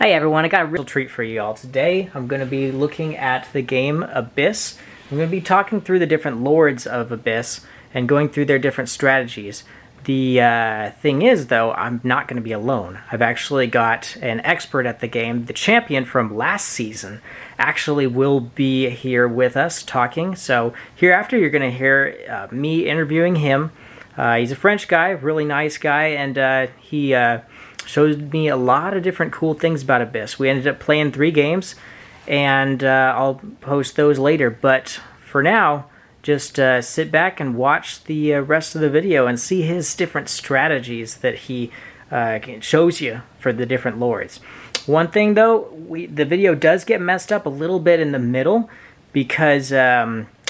Hey everyone, I got a real treat for you all today. I'm going to be looking at the game Abyss. I'm going to be talking through the different lords of Abyss and going through their different strategies. The thing is, though, I'm not going to be alone. I've actually got an expert at the game. The champion from last season actually will be here with us talking. So, hereafter, you're going to hear me interviewing him. He's a French guy, really nice guy, and he showed me a lot of different cool things about Abyss. We ended up playing 3 games, and I'll post those later. But for now, just sit back and watch the rest of the video and see his different strategies that he shows you for the different lords. One thing though, the video does get messed up a little bit in the middle because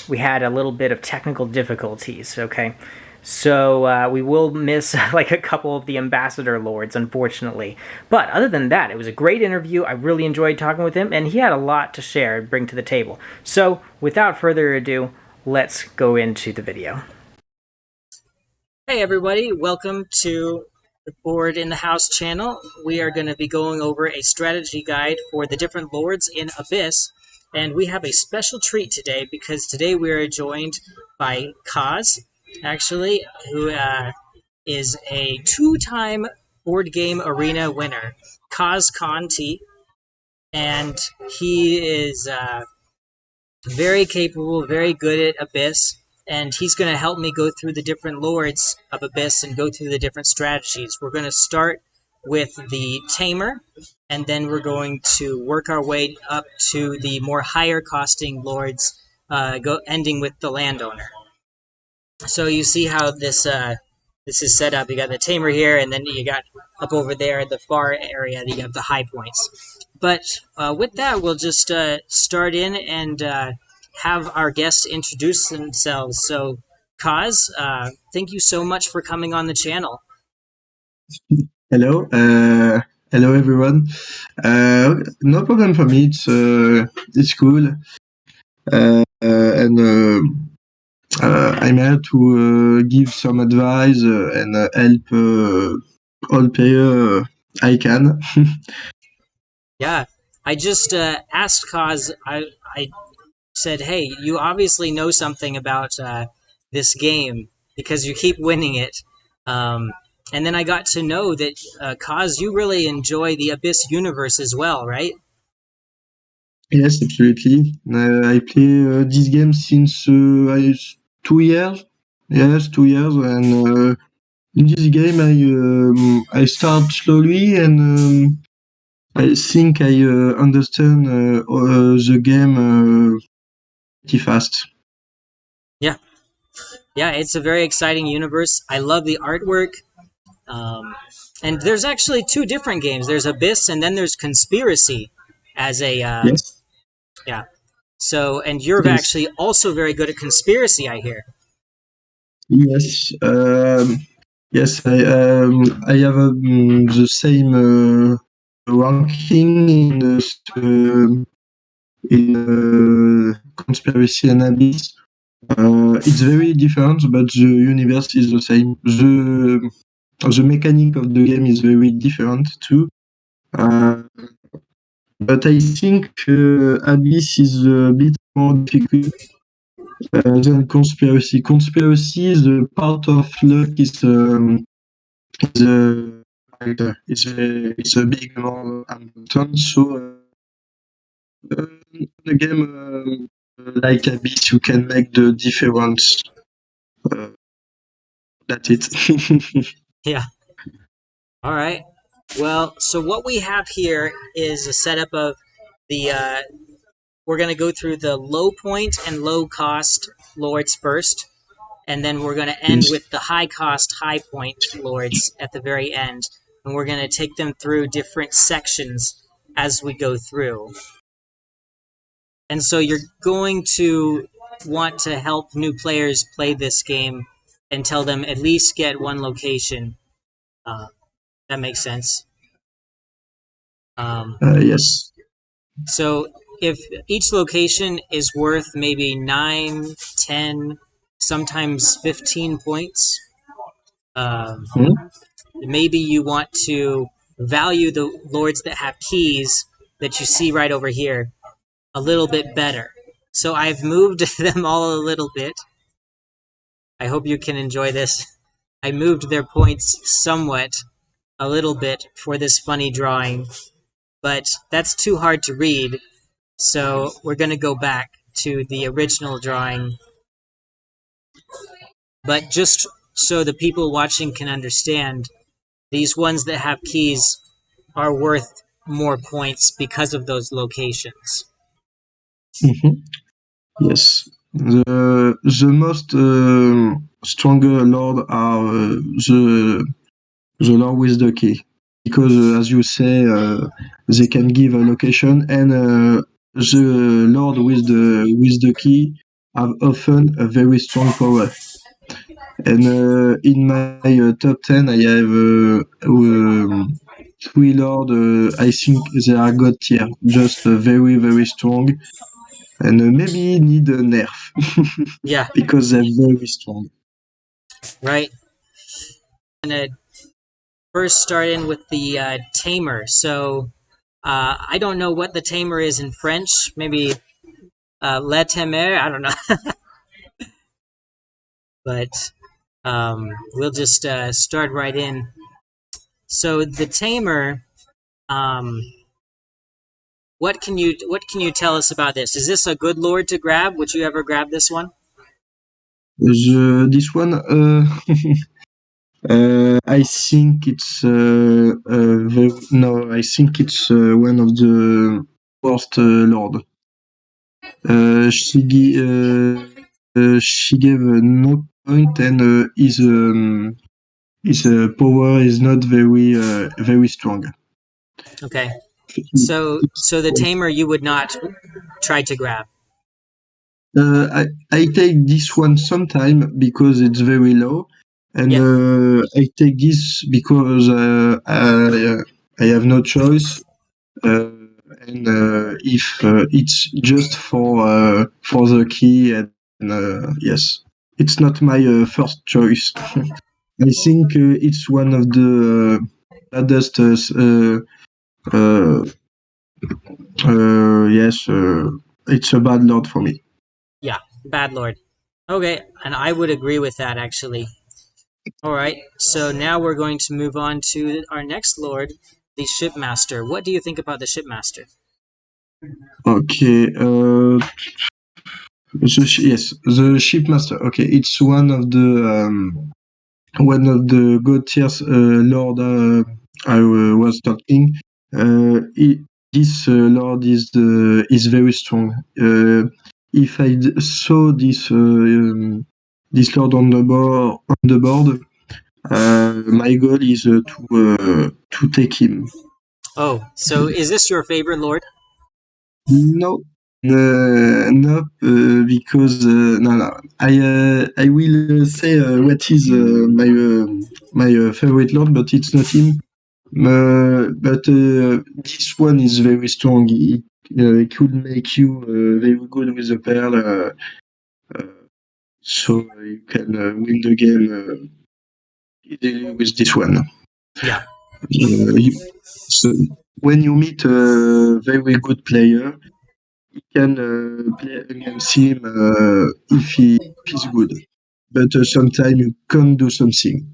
we had a little bit of technical difficulties. Okay, so we will miss like a couple of the ambassador lords, unfortunately. But other than that, it was a great interview. I really enjoyed talking with him, and he had a lot to share and bring to the table. So without further ado, let's go into the video. Hey everybody, welcome to the Board in the House channel. We are going to be going over a strategy guide for the different lords in Abyss. And we have a special treat today because today we are joined by Kaz, actually, who is a 2-time board game arena winner. Kaz Conti, and he is very capable, very good at Abyss, and he's going to help me go through the different lords of Abyss and go through the different strategies. We're going to start with the Tamer, and then we're going to work our way up to the more higher costing lords, ending with the Landowner. So you see how this is set up. You got the Tamer here, and then you got up over there at the far area, you have the high points. But with that, we'll just start in and have our guests introduce themselves. So, Kaz, thank you so much for coming on the channel. Hello, hello everyone. No problem for me. It's cool, and I'm here to give some advice and help all player I can. Yeah, I just asked Kaz. I said, "Hey, you obviously know something about this game because you keep winning it." And then I got to know that, Kaz, you really enjoy the Abyss universe as well, right? Yes, absolutely. I play this game since 2 years. Yes, 2 years, and in this game I start slowly and. I think I understand the game pretty fast. Yeah, yeah, it's a very exciting universe. I love the artwork. And there's actually 2 different games. There's Abyss, and then there's Conspiracy as a Yes, yeah. So, and you're yes, actually also very good at Conspiracy, I hear. yes, yes. I have the same ranking in conspiracy and abyss. It's very different, but the universe is the same. The mechanic of the game is very different too. Uh, But I think Abyss is a bit more difficult than Conspiracy. Conspiracy, the part of luck is is a big more important. So in a game like Abyss, you can make the difference. Uh, that's it. Yeah. All right. Well, so what we have here is a setup of the. We're going to go through the low point and low cost lords first, and then we're going to end Yes. with the high cost, high point lords at the very end, and we're going to take them through different sections as we go through. And so you're going to want to help new players play this game and tell them at least get one location. That makes sense. Yes. So if each location is worth maybe 9, 10, sometimes 15 points, um, Hmm? maybe you want to value the lords that have keys that you see right over here a little bit better. So I've moved them all a little bit. I hope you can enjoy this. I moved their points somewhat, a little bit, for this funny drawing, but that's too hard to read, so we're going to go back to the original drawing. But just so the people watching can understand, these ones that have keys are worth more points because of those locations. Mhm. Yes. The most stronger lord are the lord with the key, because as you say, they can give a location, and the lord with the key have often a very strong power. And in my top 10, I have three lord. I think they are god tier, just very strong, and maybe need a nerf Yeah, because they're very strong. right. I'm going to first start in with the tamer. So I don't know what the tamer is in French. Maybe le temer. I don't know. But we'll just start right in. So the tamer. Um, what can you tell us about this? Is this a good lord to grab? Would you ever grab this one? This one, I think it's no, I think it's one of the worst lord. She gave no point, and his power is not very strong. Okay. So the tamer you would not try to grab. I take this one sometime because it's very low, and Yeah. I take this because I have no choice. Uh, and if it's just for the key, and yes, it's not my first choice. I think it's one of the baddest. Uh, yes, it's a bad lord for me. Yeah. Bad lord. Okay, and I would agree with that actually. All right. So now we're going to move on to our next lord, the shipmaster. What do you think about the shipmaster? Okay. Yes, the shipmaster. Okay, it's one of the god tiers lord I was talking. This lord is very strong. If saw this lord on the board, my goal is to take him. Oh, so is this your favorite lord? No, no, because no. I will say what is my favorite lord, but it's not him. But this one is very strong. It could make you very good with the pearl, uh, so you can win the game easily with this one. Yeah. So when you meet a very good player, can play against him if he's good. But sometimes you can't do something.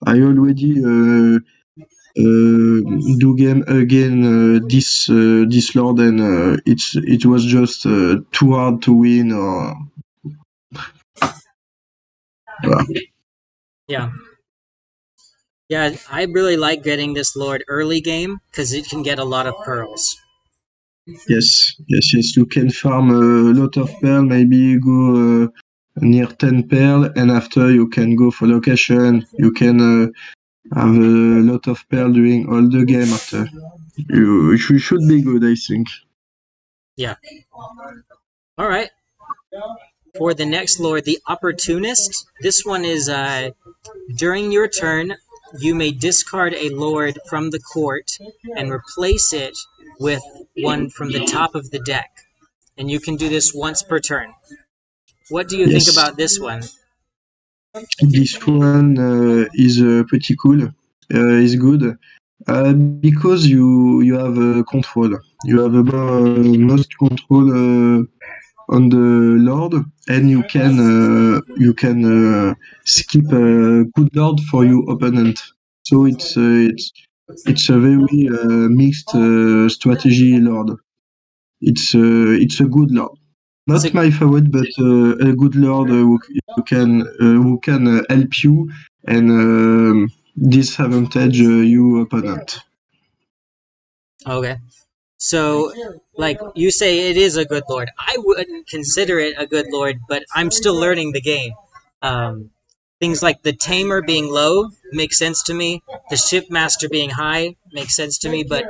I already do game again this lord, and it was just too hard to win. Or Yeah. Yeah, I really like getting this lord early game because it can get a lot of pearls. yes. You can farm a lot of pearl. Maybe go near 10 pearl, and after you can go for location. You can have a lot of pearl during all the game after. You should be good, I think. Yeah. All right. For the next lord, the opportunist. This one is during your turn, you may discard a lord from the court and replace it with one from the top of the deck. And you can do this once per turn. What do you think Yes, about this one? this one is pretty cool. Is good. Because you have control. You have most control on the lord, and you can skip a good lord for your opponent. So it's a very mixed strategy lord. It's a good lord. So, Not my favorite, but a good lord who can help you and disadvantage your opponent. Okay. So, like you say, it is a good lord. I wouldn't consider it a good lord, but I'm still learning the game. Things like the tamer being low makes sense to me. The shipmaster being high makes sense to me. But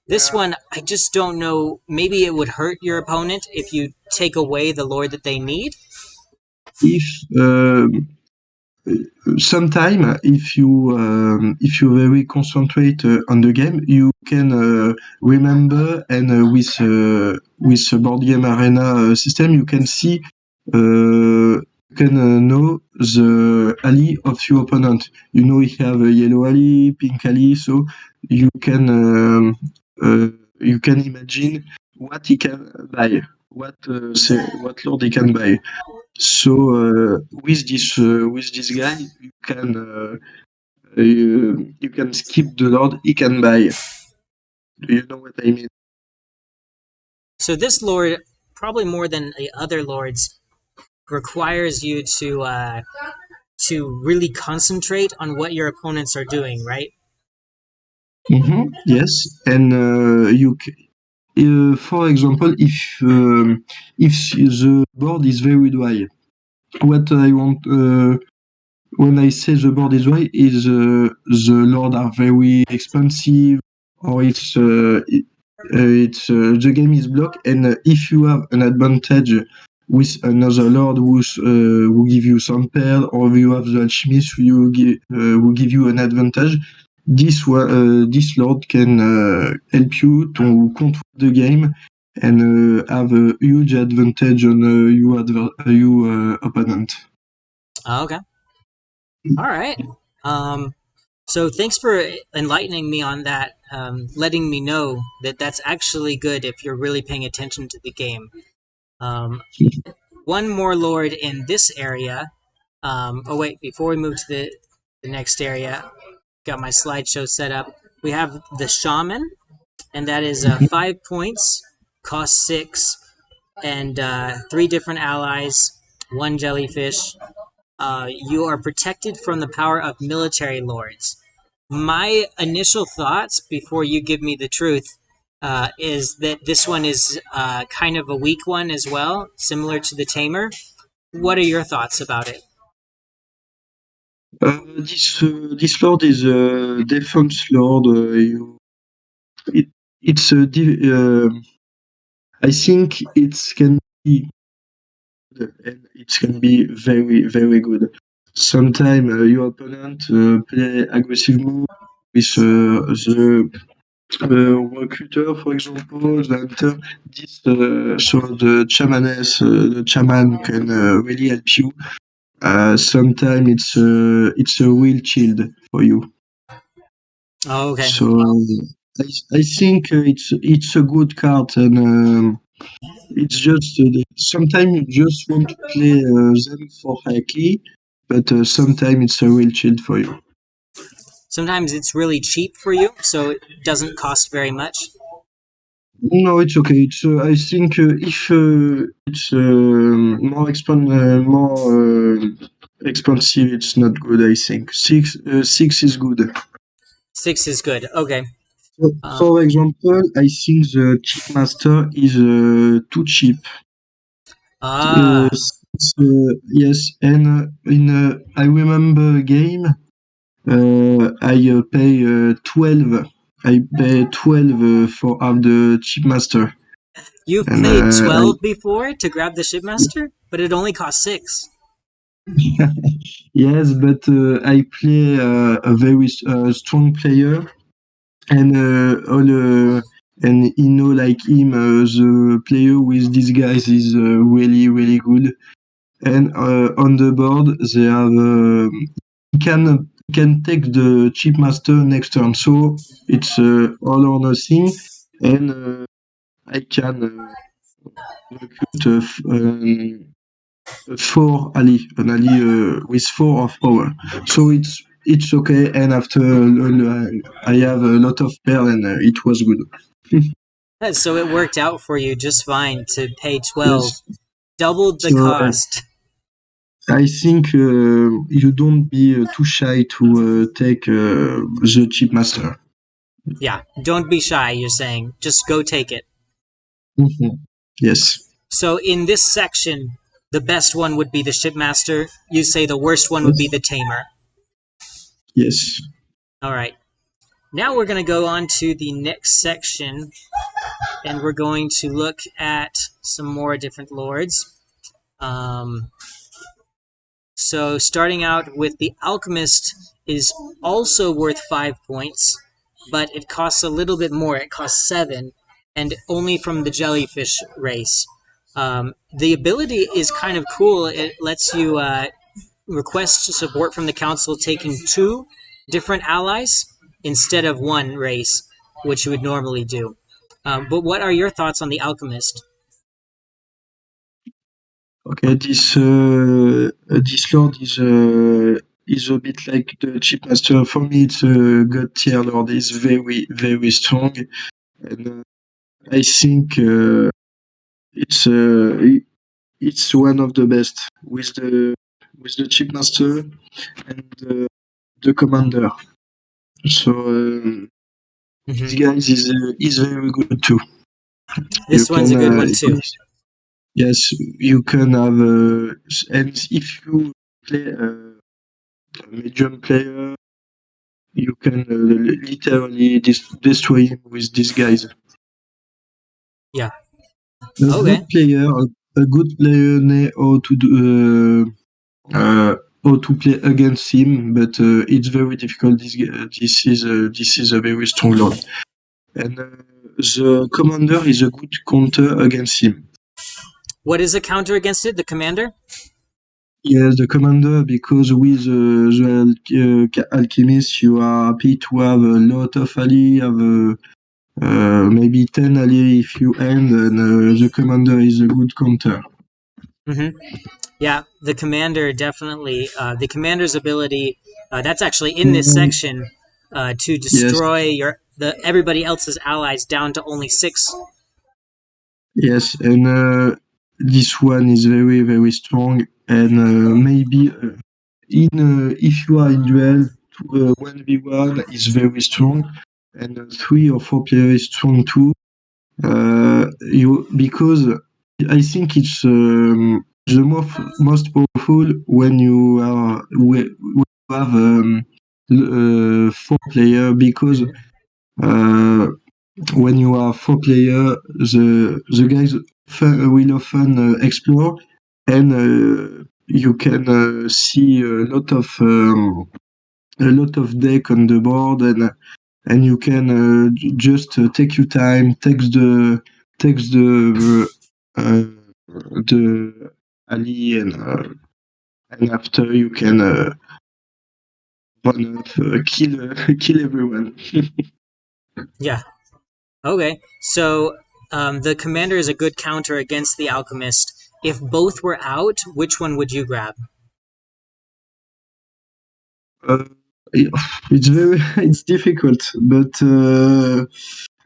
this one, I just don't know. Maybe it would hurt your opponent if you take away the lord that they need. If sometime if you very concentrate on the game, you can remember, and with the board game arena system, you can see you can know the ally of your opponent. You know he have a yellow ally, pink ally, so you can uh, you can imagine what he can buy, what lord he can buy. So with this guy, you can skip the lord he can buy. Do you know what I mean? So this lord, probably more than the other lords, requires you to really concentrate on what your opponents are doing, right? Yes, and for example, if the board is very dry, what I want when I say the board is dry is the lord are very expensive, or the game is blocked, and if you have an advantage with another lord who give you some pearl, or you have the alchemist who give you an advantage, this lord can help you to control the game and have a huge advantage on your opponent. Okay. All right. Um, so thanks for enlightening me on that, letting me know that that's actually good if you're really paying attention to the game. Um, one more lord in this area. Oh wait, before we move to the next area, got my slideshow set up. We have the shaman, and that is 5 points, cost 6, and three different allies, one jellyfish. You are protected from the power of military lords. My initial thoughts before you give me the truth is that this one is kind of a weak one as well, similar to the Tamer. What are your thoughts about it? This lord is a defense lord. It, it's a I think it can be good, and it can be very very good. Sometimes your opponent play aggressive move with the recruiter, for example, the hunter. So the the shaman can really help you. Sometimes it's a real shield for you. Oh, okay. So I think it's a good card, and it's just sometimes you just want to play them for haki, but sometimes it's a real shield for you. Sometimes it's really cheap for you, so it doesn't cost very much. No, it's okay. I think if it's more expensive, it's not good. I think six is good. 6 is good. Okay. Um, For example, I think the chip master is too cheap. ah, Yes, and I remember a game. I pay 12. I pay 12 for have the chip master, you've and paid 12 before to grab the shipmaster, but it only cost 6. yes, but I play a very strong player, and and you know, like him, the player with these guys is really really good. And on the board they have he can can take the chip master next turn. So it's all or nothing, and I can recruit four ally, an ally with 4 of power. So it's okay. And after I have a lot of pair, and it was good. Yeah, so it worked out for you just fine to pay 12, Yes. doubled the So cost. I think you don't be too shy to take the chip master. Yeah, don't be shy, you're saying. Just go take it. Mhm. Yes. So in this section, the best one would be the shipmaster. You say the worst one would be Yes. the tamer. Yes. All right. Now we're going to go on to the next section, and we're going to look at some more different lords. Um, so starting out with the alchemist is also worth 5 points, but it costs a little bit more. It costs 7, and only from the jellyfish race. The ability is kind of cool. It lets you request support from the council taking 2 different allies instead of 1 race, which you would normally do. But what are your thoughts on the alchemist? Okay. This lord is a bit like the chip master. For me, it's a god tier lord. Is very very strong, and I think it's it's one of the best with the chip master and the commander. So this Hmm. guy is very good too. You This one's can a good one too. yes, you can have and if you play a medium player, you can literally destroy him with these guys. Yeah. A Okay. a good player know how to play against him, but it's very difficult. This is a very strong lord, and the commander is a good counter against him. What is a counter against it? The commander? Yes, the commander, because with the alchemist, you are happy to have a lot of ally, have maybe 10 ally if you end, and the commander is a good counter. Hmm. Yeah, the commander definitely. The commander's ability. That's actually in this And section to yes, destroy the everybody else's allies down to only 6. yes, and this one is very, very strong, and maybe in if you are in duel, 1v1 is very strong, and 3 or 4 player is strong too. You because I think it's the most powerful when when you have 4 player because Hmm. uh, when you are 4 player, the guys will often explore, and you can see a lot of deck on the board, and you can just take your time, takes the alley, and after you can run up, kill kill everyone. Yeah. Okay. So the commander is a good counter against the alchemist. If both were out, which one would you grab? Uh, it's very it's difficult, but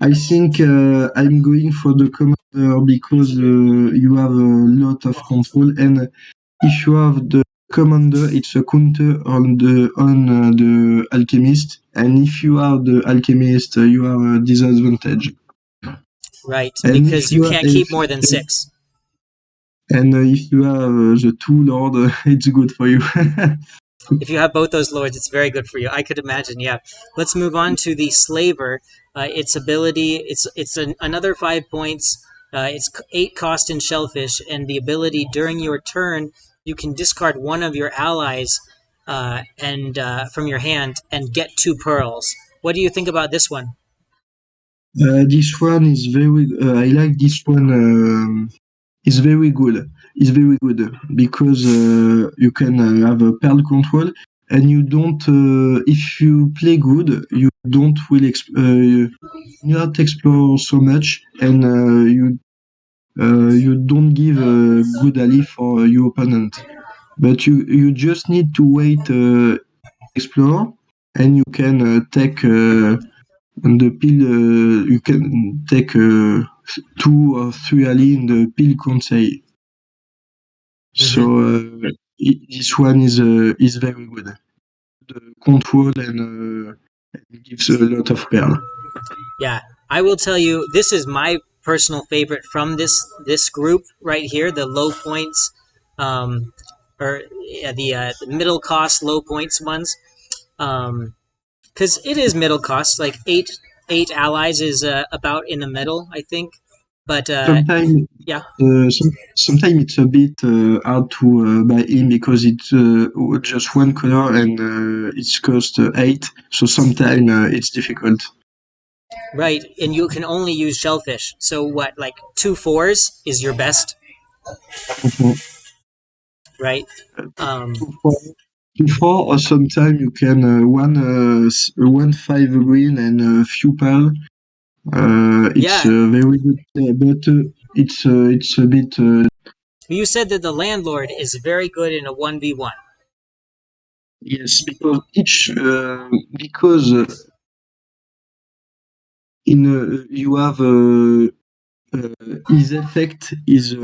I think I'm going for the commander because you have a lot of control, and if you have the commander, it's a counter on the alchemist, and if you have the alchemist, you have a disadvantage. Right, And because you can't keep more than 6. if you have the two lord, it's good for you. If you have both those lords, it's very good for you. I could imagine. Yeah. Let's move on to the slaver. Its ability. Another 5 points. It's 8 cost in shellfish, and the ability during your turn, you can discard one of your allies, and from your hand and get 2 pearls. What do you think about this one? This one is very. I like this one. Is very good. It's very good because you can have a pearl control, and you don't. If you play good, you don't will not explore so much, and you don't give a good ally for your opponent. But you just need to wait, explore, and you can take the pill. You can take 2 or 3 ally in the pill conseil. So this one is very good. The control and gives a lot of pearl. Yeah, I will tell you, this is my personal favorite from this group right here. The low points, um, or yeah, the middle cost low points ones. Because it is middle cost, like eight allies is about in the middle, I think. But Sometimes yeah, sometimes it's a bit hard to buy in because it's just one color and it's cost 8. So sometimes it's difficult. right. And you can only use shellfish. So what, like 2 4s is your best, Mhm. right? Uh, Um, Before, before or sometimes you can one 5 green and a few pearl. It's yeah, very good, but it's a bit you said that the landlord is very good in a 1v1. yes, because each because in you have his effect is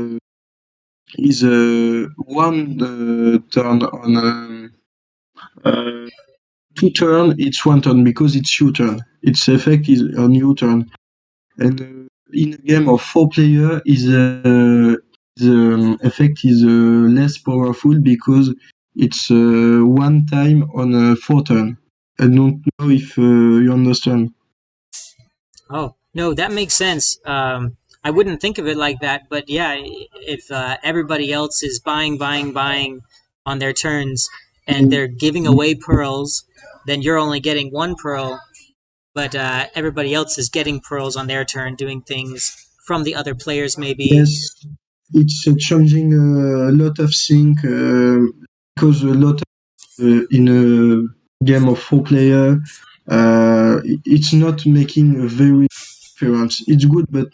one turn on uh, 2 turn. It's one turn because it's your turn. Its effect is on your turn, and in a game of 4 player, the effect is less powerful because it's one time on 4 turn. I don't know if you understand. Oh, no, that makes sense. I wouldn't think of it like that, but yeah, if everybody else is buying on their turns and Mm, they're giving away pearls, then you're only getting 1 pearl, but everybody else is getting pearls on their turn, doing things from the other players, maybe. yes, it's changing a lot of things because a lot in a game of 4 player, it's not making a very difference. It's good, but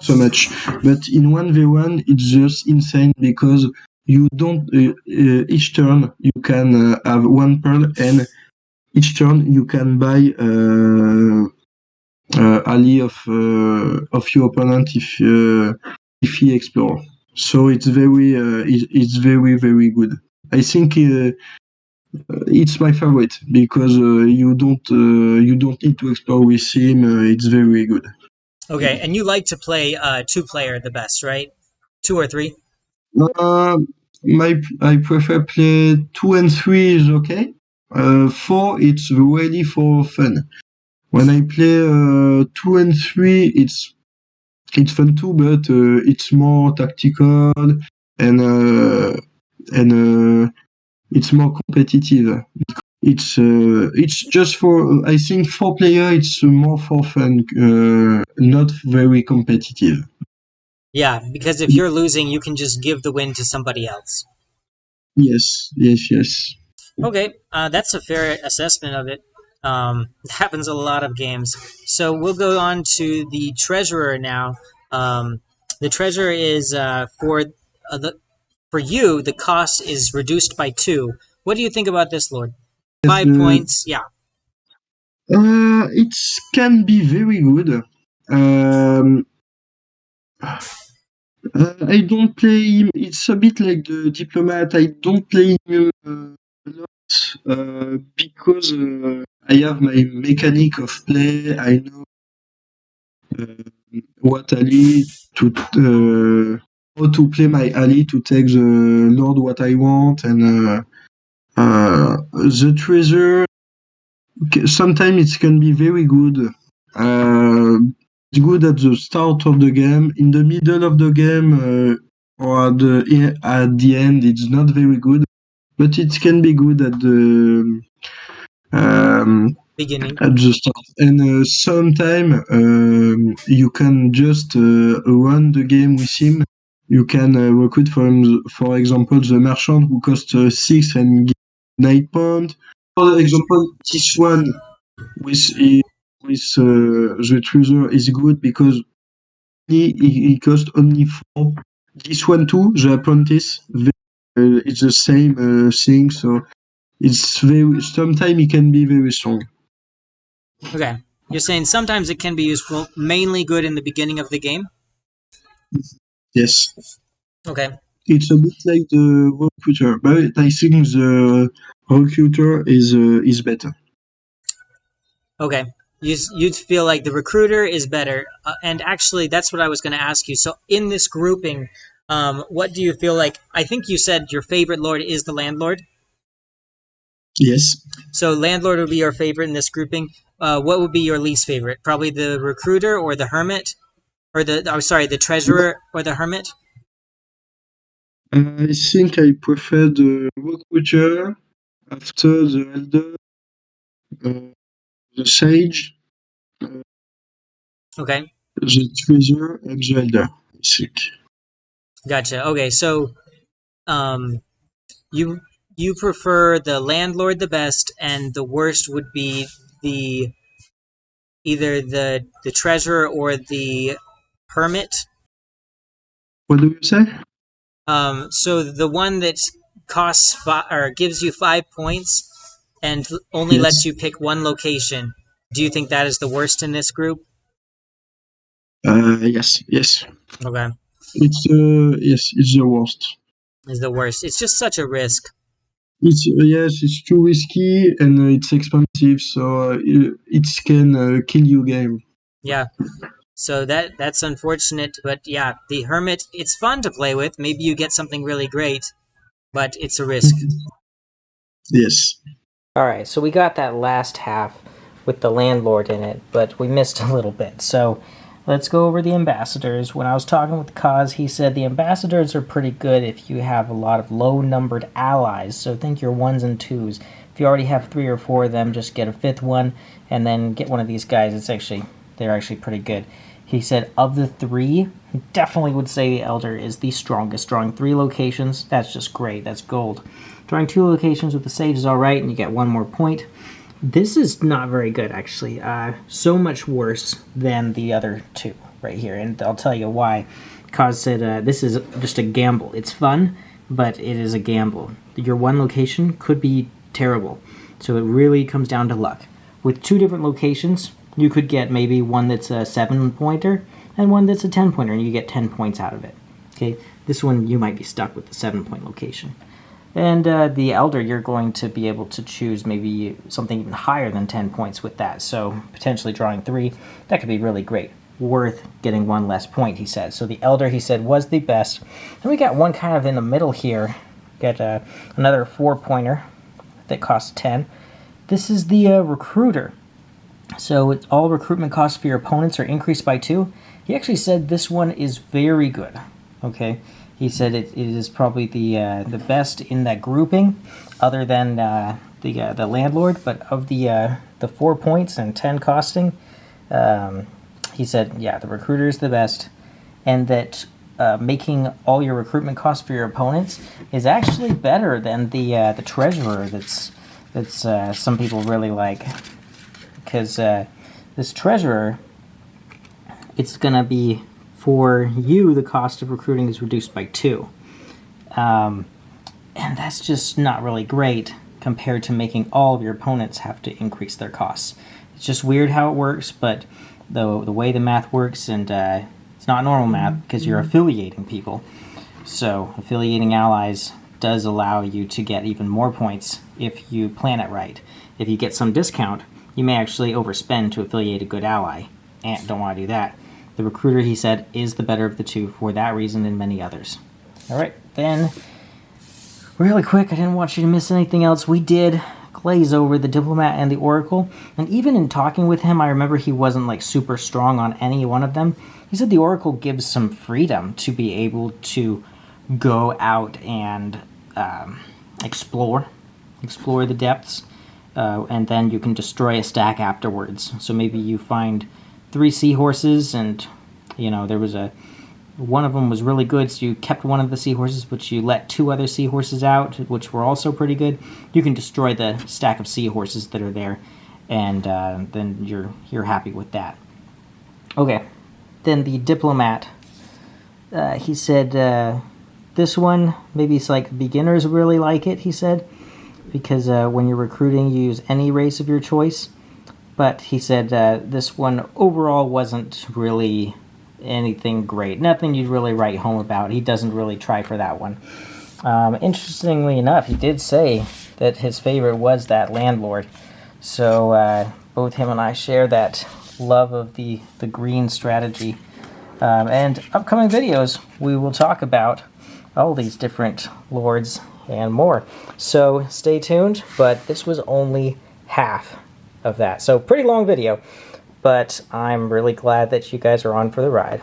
so much. But in 1v1, it's just insane because you don't each turn you can have one pearl, and each turn you can buy ally of your opponent if he explore. So it's very good. I think it's my favorite because you don't need to explore with him. It's very good. Okay, and you like to play 2 player the best, right? 2 or 3? Uh, I prefer play 2 and 3 is okay. 4 it's really for fun. When I play 2 and 3, it's fun too, but it's more tactical and uh, and it's more competitive. It's just for I think 4 player. It's more for fun, not very competitive. Yeah, because if you're losing, you can just give the win to somebody else. Yes, yes, yes. Okay, that's a fair assessment of it. It happens a lot of games. So we'll go on to the treasurer now. The treasurer is the for you. The cost is reduced by 2. What do you think about this, Lord? Yes, 5 points. Yeah. it can be very good. Um, I don't play him. It's a bit like the diplomat. I don't play him a lot because I have my mechanic of play. I know what ally to how to play my ally to take the lord what I want, and the treasure. Sometimes it can be very good. Uh, it's good at the start of the game. In the middle of the game or at the end, it's not very good. But it can be good um, Beginning. at the start. And sometime you can just run the game with him. You can recruit for him, for example, the merchant who costs 6 and 9 points. For example, this one with the treasure is good because he cost only 4. This one too, the apprentice, it's the same thing. So it's very. Sometimes it can be very strong. Okay. You're saying sometimes it can be useful, mainly good in the beginning of the game? Yes. Okay. It's a bit like the recruiter, but I think the recruiter is better. Okay. You'd feel like the recruiter is better. And actually, that's what I was going to ask you. So, in this grouping, what do you feel like? I think you said your favorite lord is the landlord. Yes. So, landlord would be your favorite in this grouping. What would be your least favorite? Probably the recruiter or the hermit? Or the treasurer or the hermit? I think I prefer the recruiter after the elder, the sage, uh, Okay. the treasure, and the elder. I think. Gotcha. Okay. So, um, you you prefer the landlord the best, and the worst would be the either the treasurer or the hermit. What do you say? So the one that costs or gives you 5 points and only lets Yes. you pick one location. Do you think that is the worst in this group? Yes. Yes. Okay, It's the worst. is the worst. It's just such a risk. It's too risky and it's expensive, so it can kill you game. Yeah. So that's unfortunate, but yeah, the hermit. It's fun to play with. Maybe you get something really great, but it's a risk. Yes. All right, so we got that last half with the landlord in it, but we missed a little bit. So let's go over the ambassadors. When I was talking with Kaz, he said the ambassadors are pretty good if you have a lot of low-numbered allies. So think your ones and twos. If you already have 3 or 4 of them, just get a 5th one, and then get one of these guys. They're actually pretty good. He said of the 3, he definitely would say the Elder is the strongest. Drawing 3 locations, that's just great. That's gold. Drawing 2 locations with the Sage is alright, and you get 1 more point. This is not very good, actually. So much worse than the other 2 right here, and I'll tell you why. Kaz said this is just a gamble. It's fun, but it is a gamble. Your 1 location could be terrible, so it really comes down to luck. With 2 different locations, you could get maybe one that's a 7-pointer and one that's a 10-pointer, and you get 10 points out of it. Okay, this one you might be stuck with the 7-point location. And the Elder, you're going to be able to choose maybe something even higher than 10 points with that. So potentially drawing 3, that could be really great. Worth getting 1 less point, he said. So the Elder, he said, was the best. And we got one kind of in the middle here. Got another 4-pointer that costs 10. This is the Recruiter. So all recruitment costs for your opponents are increased by 2. He actually said this one is very good. Okay, he said it is probably the best in that grouping, other than the landlord. But of the 4 points and 10 costing, he said the recruiter is the best, and that making all your recruitment costs for your opponents is actually better than the treasurer. That's some people really like. Because this treasurer, it's going to be, for you, the cost of recruiting is reduced by 2. And that's just not really great compared to making all of your opponents have to increase their costs. It's just weird how it works, but the way the math works, and it's not normal math because you're affiliating people. So affiliating allies does allow you to get even more points if you plan it right. If you get some discount, you may actually overspend to affiliate a good ally, and don't want to do that. The recruiter, he said, is the better of the 2 for that reason and many others. All right, then, really quick, I didn't want you to miss anything else. We did glaze over the diplomat and the oracle, and even in talking with him, I remember he wasn't like super strong on any one of them. He said the oracle gives some freedom to be able to go out and explore the depths. And then you can destroy a stack afterwards. So maybe you find 3 seahorses, and there was a one of them was really good, so you kept one of the seahorses, but you let 2 other seahorses out, which were also pretty good. You can destroy the stack of seahorses that are there, and then you're happy with that. Okay, then the diplomat. He said this one, maybe it's like beginners really like it, he said, because when you're recruiting, you use any race of your choice. But he said this one overall wasn't really anything great. Nothing you'd really write home about. He doesn't really try for that one. Interestingly enough, he did say that his favorite was that landlord. So both him and I share that love of the green strategy. And upcoming videos, we will talk about all these different lords and more. So stay tuned, but this was only half of that. So pretty long video, but I'm really glad that you guys are on for the ride.